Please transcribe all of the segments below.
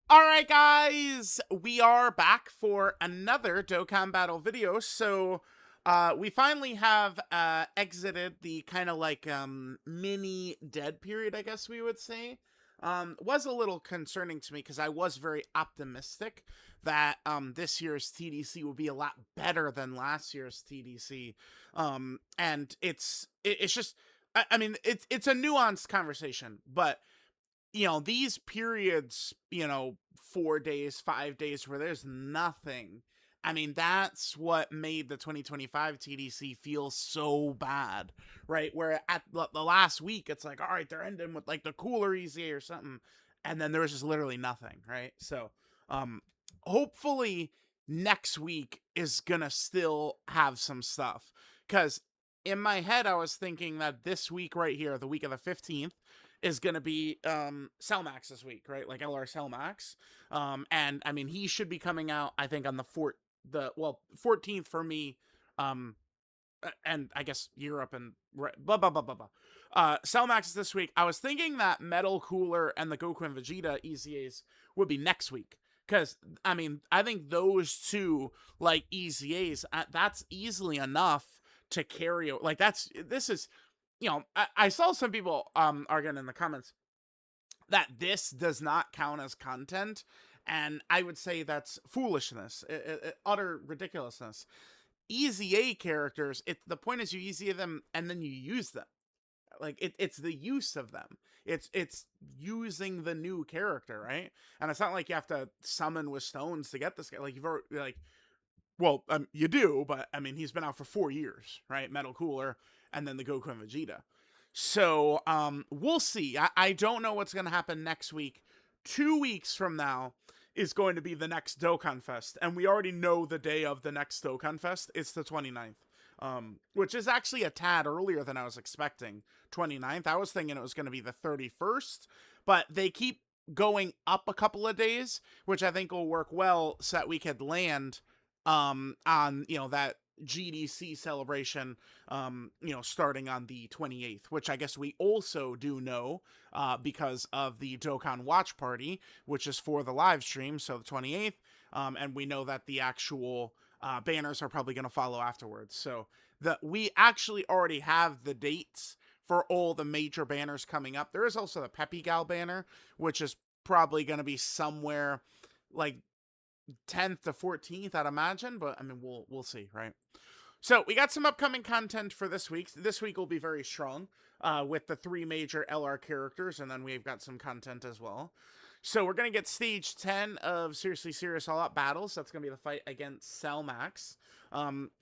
All right, guys, we are back for another Dokkan Battle video. We finally have exited the kind of like mini dead period, I guess we would say. Was a little concerning to me because I was very optimistic that this year's TDC would be a lot better than last year's TDC. And it's just I mean it's a nuanced conversation, but these periods, 4 days, 5 days where there's nothing. I mean, that's what made the 2025 TDC feel so bad, right? Where at the last week, it's like, all right, they're ending with like the cooler EZA or something. And then there was just literally nothing, right? Um, hopefully next week is gonna still have some stuff. Because in my head, I was thinking that this week right here, the week of the 15th, is going to be Cellmax this week, right? Like LR Cellmax. And I mean, he should be coming out, I think, on the 14th for me. Um, and I guess Europe and blah blah blah blah blah. Cellmax is this week. I was thinking that Metal Cooler and the Goku and Vegeta EZAs would be next week. Because, I mean, I think those two, like, EZAs, that's easily enough to carry. Like, this is, I saw some people arguing in the comments that this does not count as content, and I would say that's foolishness, utter ridiculousness. EZA characters, the point is you EZA them and then you use them. Like it's the use of them. It's using the new character, right? And it's not like you have to summon with stones to get this guy. Like you've already like, well, you do, but I mean, he's been out for 4 years, right? Metal Cooler, and then the Goku and Vegeta. So, we'll see. I don't know what's going to happen next week. 2 weeks from now is going to be the next Dokkan Fest, and we already know the day of the next Dokkan Fest. It's the 29th, which is actually a tad earlier than I was expecting. 29th. I was thinking it was going to be the 31st, but they keep going up a couple of days, which I think will work well so that we could land on that GDC celebration, starting on the 28th, which I guess we also do know because of the Dokkan Watch Party, which is for the live stream, so the 28th, and we know that the actual banners are probably going to follow afterwards. So we actually already have the dates for all the major banners coming up. There is also the Peppy Gal banner, which is probably going to be somewhere like 10th to 14th, I'd imagine, but I mean, we'll see, right? So we got some upcoming content for this week. This week will be very strong with the three major LR characters, and then we've got some content as well. So we're going to get stage 10 of Seriously Serious All Out Battles. That's going to be the fight against Cellmax.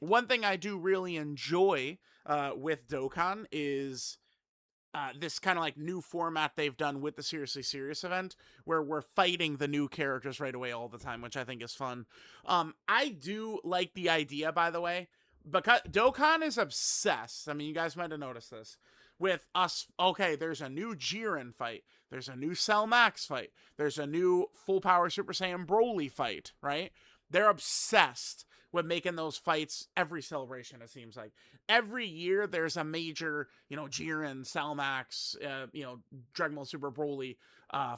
One thing I do really enjoy with Dokkan is this kind of like new format they've done with the Seriously Serious event where we're fighting the new characters right away all the time, which I think is fun. I do like the idea, by the way, because Dokkan is obsessed. I mean, you guys might have noticed this with us. Okay, there's a new Jiren fight. There's a new Cell Max fight. There's a new Full Power Super Saiyan Broly fight, right? They're obsessed with making those fights every celebration, it seems like. Every year there's a major, Jiren, Salmax, Dragon Ball Super Broly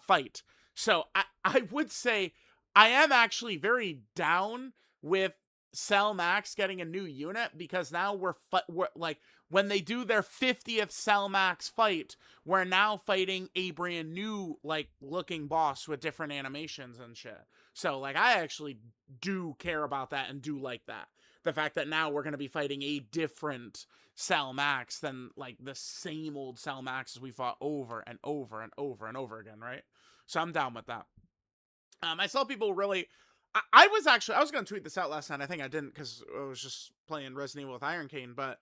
fight. So I would say I am actually very down with Cell Max getting a new unit because now we're like when they do their 50th Cell Max fight, we're now fighting a brand new like looking boss with different animations and shit. So like I actually do care about that and do like that. The fact that now we're going to be fighting a different Cell Max than like the same old Cell Maxes we fought over and over and over and over again, right? So I'm down with that. I saw people really. I was going to tweet this out last night. I think I didn't because I was just playing Resident Evil with Iron Cane, but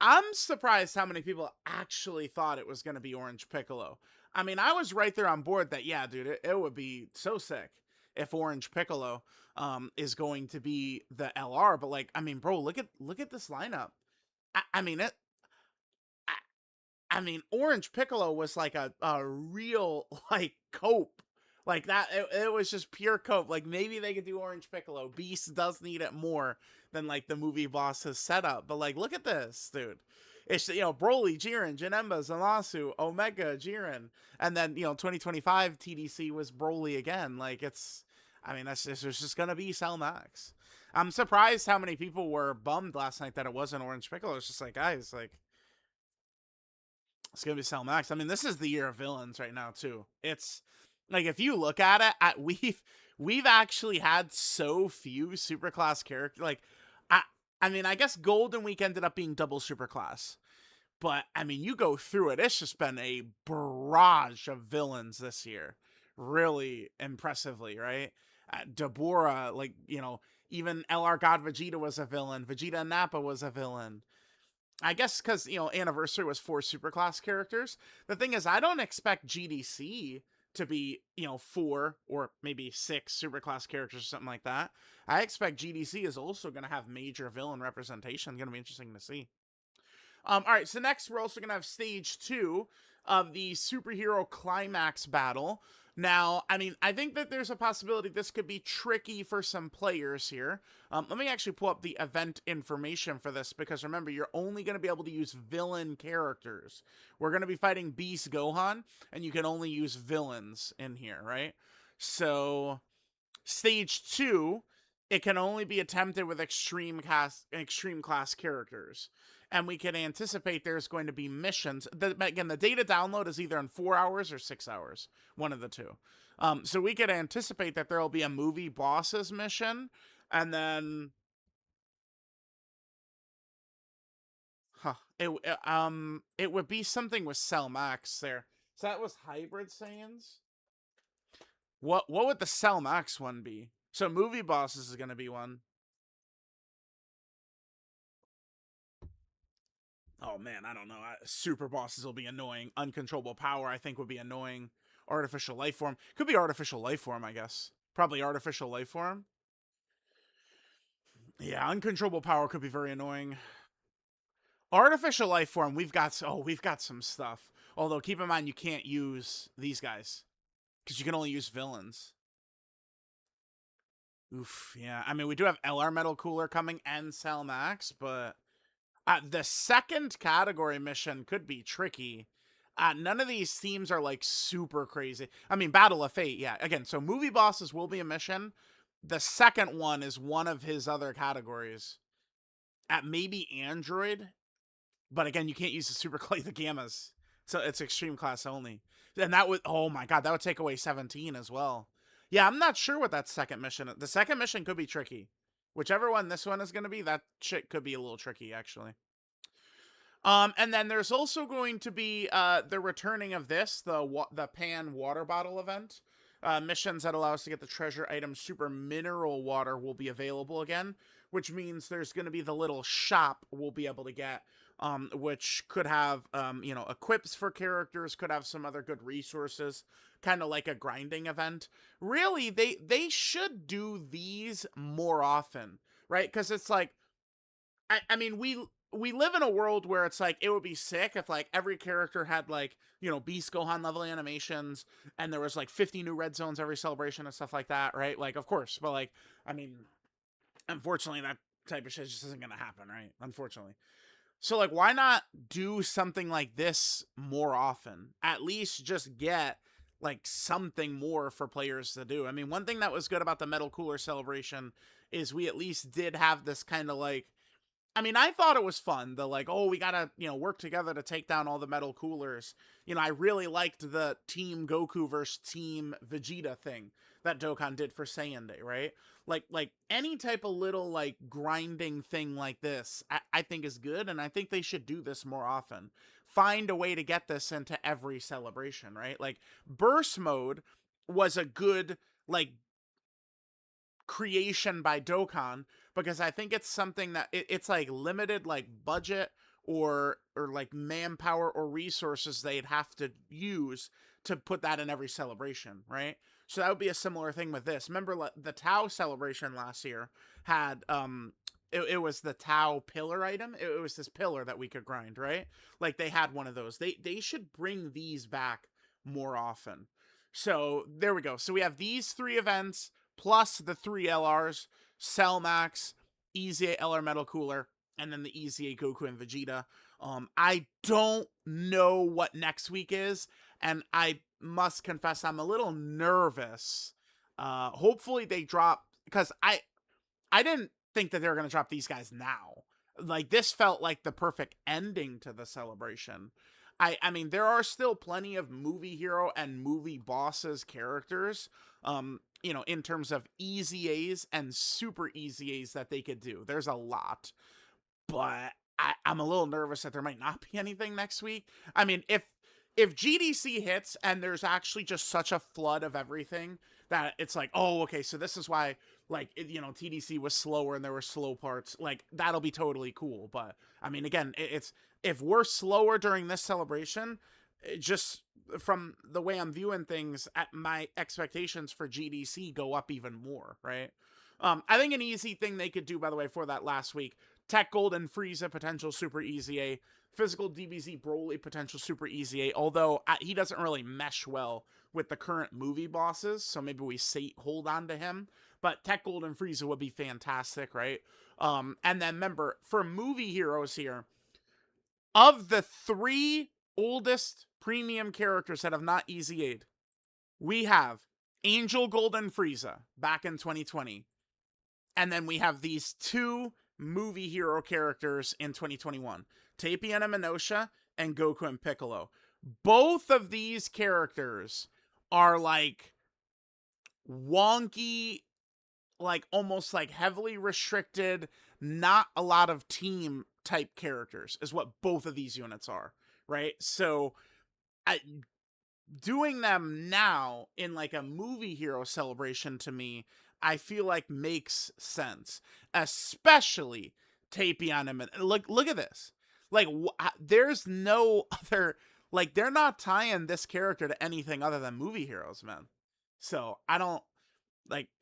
I'm surprised how many people actually thought it was going to be Orange Piccolo. I mean, I was right there on board that, yeah, dude, it would be so sick if Orange Piccolo is going to be the LR. But like, I mean, bro, look at this lineup. I mean it. I mean, Orange Piccolo was like a real like cope. Like that, it was just pure cope. Like maybe they could do Orange Piccolo. Beast does need it more than like the movie boss has set up. But like, look at this, dude. It's, Broly, Jiren, Janemba, Zamasu, Omega, Jiren. And then, 2025 TDC was Broly again. Like, there's just going to be Cell Max. I'm surprised how many people were bummed last night that it wasn't Orange Piccolo. It's just like, guys, like, it's gonna be Cell Max. I mean, this is the year of villains right now too. It's like, if you look at it, we've actually had so few superclass characters. Like, I I mean, I guess Golden Week ended up being double superclass, but I mean, you go through it, it's just been a barrage of villains this year, really impressively, right? Deborah, like, even LR God Vegeta was a villain. Vegeta and Nappa was a villain. I guess because, Anniversary was 4 superclass characters. The thing is, I don't expect GDC to be, 4 or maybe 6 superclass characters or something like that. I expect GDC is also going to have major villain representation. Going to be interesting to see. All right, so next we're also going to have stage 2 of the superhero climax battle. Now, I mean, I think that there's a possibility this could be tricky for some players here. Let me actually pull up the event information for this, because remember, you're only going to be able to use villain characters. We're going to be fighting Beast Gohan, and you can only use villains in here, right? So, stage 2, it can only be attempted with extreme class characters. And we can anticipate there's going to be missions. Again, the data download is either in 4 hours or 6 hours, one of the two. So we could anticipate that there will be a movie bosses mission, and then, it would be something with Cell Max there. So that was Hybrid Saiyans. What would the Cell Max one be? So movie bosses is going to be one. Oh man, I don't know. Super bosses will be annoying. Uncontrollable power, I think, would be annoying. Artificial life form could be artificial life form. I guess probably artificial life form. Yeah, uncontrollable power could be very annoying. Artificial life form, we've got some stuff. Although keep in mind, you can't use these guys because you can only use villains. Oof, yeah. I mean, we do have LR Metal Cooler coming and Cell Max, but the second category mission could be tricky. None of these themes are like super crazy. I mean, Battle of Fate, yeah. Again, so movie bosses will be a mission. The second one is one of his other categories. At maybe Android, but again, you can't use the Super Clay the Gammas. So it's extreme class only. And that would, oh my god, that would take away 17 as well. Yeah, I'm not sure what that second mission. The second mission could be tricky. Whichever one this one is going to be, that shit could be a little tricky, actually. And then there's also going to be the returning of the Pan water bottle event. Missions that allow us to get the treasure item Super Mineral Water will be available again, which means there's going to be the little shop we'll be able to get, which could have, equips for characters, could have some other good resources, kind of like a grinding event. Really, they should do these more often, right? Because it's like, I mean, we live in a world where it's like, it would be sick if like every character had like, Beast Gohan level animations, and there was like 50 new red zones every celebration and stuff like that, right? Like, of course, but like, I mean, unfortunately, that type of shit just isn't gonna happen, right? Unfortunately. So like, why not do something like this more often? At least just get like something more for players to do. I mean, one thing that was good about the Metal Cooler celebration is we at least did have this kind of like, I mean, I thought it was fun. The like, oh, we gotta, work together to take down all the metal coolers. I really liked the Team Goku versus Team Vegeta thing that Dokkan did for Saiyan Day, right? Like any type of little like grinding thing like this, I think is good, and I think they should do this more often. Find a way to get this into every celebration, right? Like burst mode was a good like creation by Dokkan, because I think it's something that it's like limited like budget or like manpower or resources they'd have to use to put that in every celebration, right? So that would be a similar thing with this. Remember the Tau celebration last year had it was the Tau pillar item. It was this pillar that we could grind, right? Like they had one of those. They should bring these back more often. So there we go. So we have these 3 events plus the 3 LRs, Cell Max, EZA LR Metal Cooler, and then the EZA Goku and Vegeta. I don't know what next week is, and I must confess I'm a little nervous. Hopefully they drop, because I didn't think that they were going to drop these guys now. Like, this felt like the perfect ending to the celebration. I mean, there are still plenty of movie hero and movie bosses characters, in terms of EZAs and super EZAs that they could do. There's a lot, but I'm a little nervous that there might not be anything next week. I mean, if GDC hits and there's actually just such a flood of everything that it's like, oh, okay, so this is why, like, TDC was slower and there were slow parts. Like, that'll be totally cool. But I mean, again, it's if we're slower during this celebration, just from the way I'm viewing things, my expectations for GDC go up even more, right? I think an easy thing they could do, by the way, for that last week, Tech Gold and Frieza potential super EZA, Physical DBZ Broly potential super EZA, although he doesn't really mesh well with the current movie bosses, so maybe we hold on to him. But Tech Gold and Frieza would be fantastic, right? And then remember, for movie heroes here, of the 3 oldest premium characters that have not EZA'd, we have Angel Golden Frieza back in 2020. And then we have these 2 movie hero characters in 2021, Tapion and Minosha and Goku and Piccolo. Both of these characters are like wonky, like almost like heavily restricted, not a lot of team type characters is what both of these units are, right? So doing them now in like a movie hero celebration, to me, I feel like makes sense, especially Tapion and look at this. Like, there's no other, like, they're not tying this character to anything other than movie heroes, man. So I don't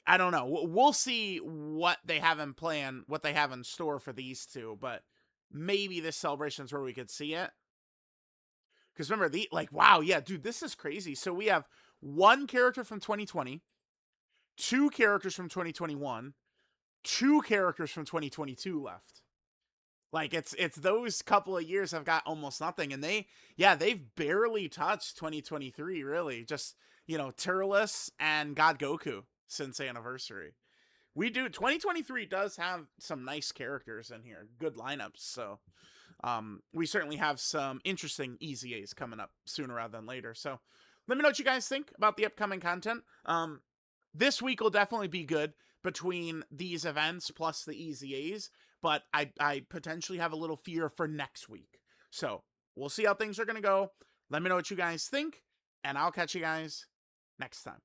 know. We'll see what they have in plan, what they have in store for these 2, but maybe this celebration's where we could see it. Because remember, wow, yeah, dude, this is crazy. So we have 1 character from 2020, 2 characters from 2021, 2 characters from 2022 left. Like, it's those couple of years have got almost nothing, and they've barely touched 2023, really. Just, Turles and God Goku since anniversary. 2023 does have some nice characters in here, good lineups, so we certainly have some interesting EZAs coming up sooner rather than later. So let me know what you guys think about the upcoming content. This week will definitely be good between these events plus the EZAs, but I potentially have a little fear for next week. So we'll see how things are going to go. Let me know what you guys think, and I'll catch you guys next time.